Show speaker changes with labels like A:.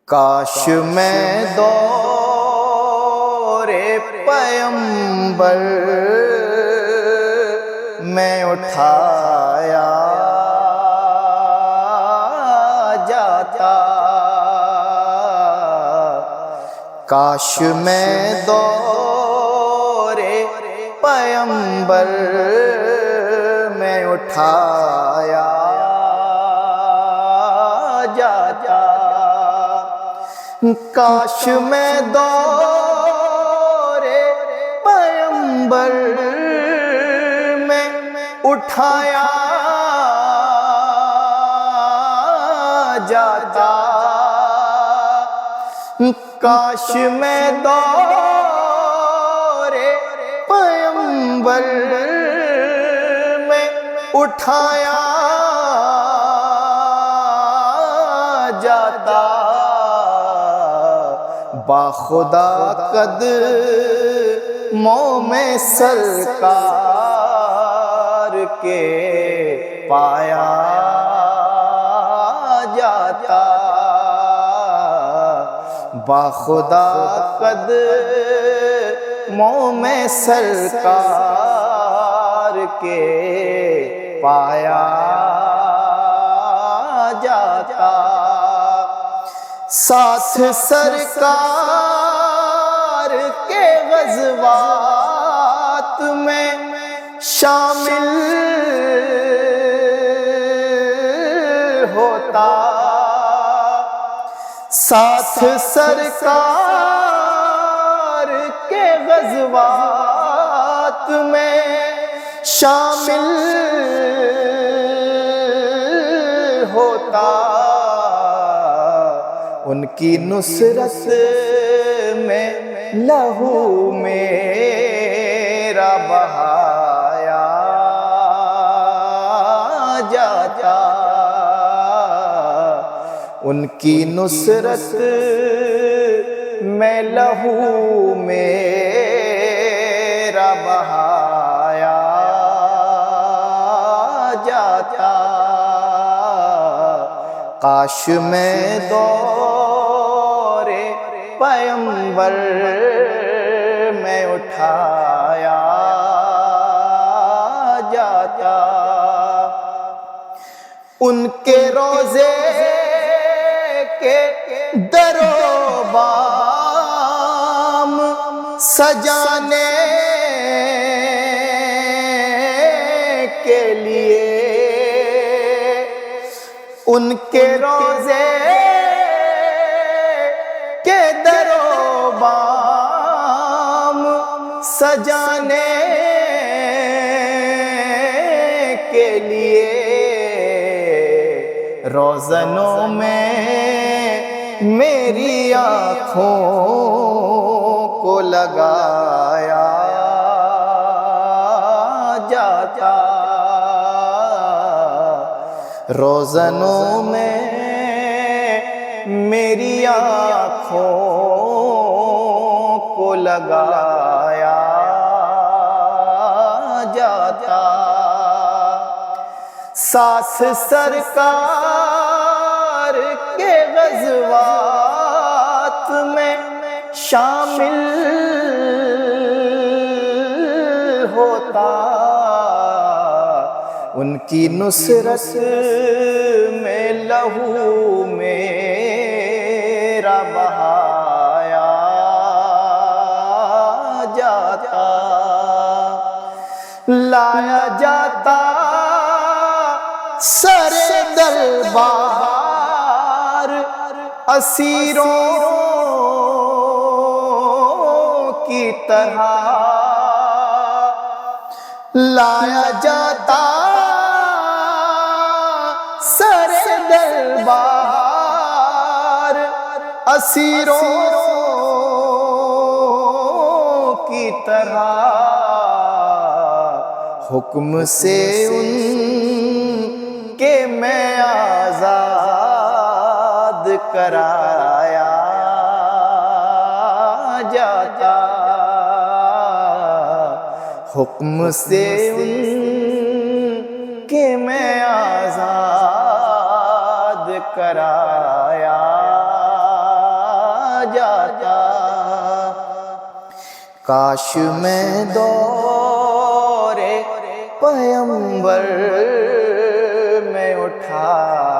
A: کاش میں دور پیمبر میں اٹھایا جاتا، کاش میں دور پیمبر میں اٹھایا جاتا، کاش میں دور پیمبر میں اٹھایا جاتا، کاش میں دور پیمبر میں اٹھایا جاتا، باخدا قدموں میں سرکار کے پایا جاتا، باخدا قدموں میں سرکار کے پایا جاتا، ساتھ سرکار کے غزوات میں شامل ہوتا، ساتھ سرکار کے غزوات میں شامل ہوتا، ان کی نصرت میں لہو میرا بہایا جاتا، ان کی نصرت میں لہو میرا بہایا جاتا، کاش میں دور پیمبر میں اٹھایا جاتا، ان کے روضے کے در و بام سجانے کے لیے، ان کے روضے کے در و بام سجانے کے لیے، روزنوں میں میری آنکھوں کو لگایا جاتا، روزنوں میں میری آنکھوں کو لگایا جاتا، ساتھ سرکار کے غزوات میں شامل ہوتا، ان کی نصرت میں لہو میرا بہایا جاتا، لایا جاتا سر دربار اسیروں کی طرح، لایا جاتا سر دربار اسیروں کی طرح، حکم سے ان کے میں آزاد کرایا جاتا، حکم سے ان کے میں آزاد کرایا جاتا، کاش میں دور پیمبر میں اٹھا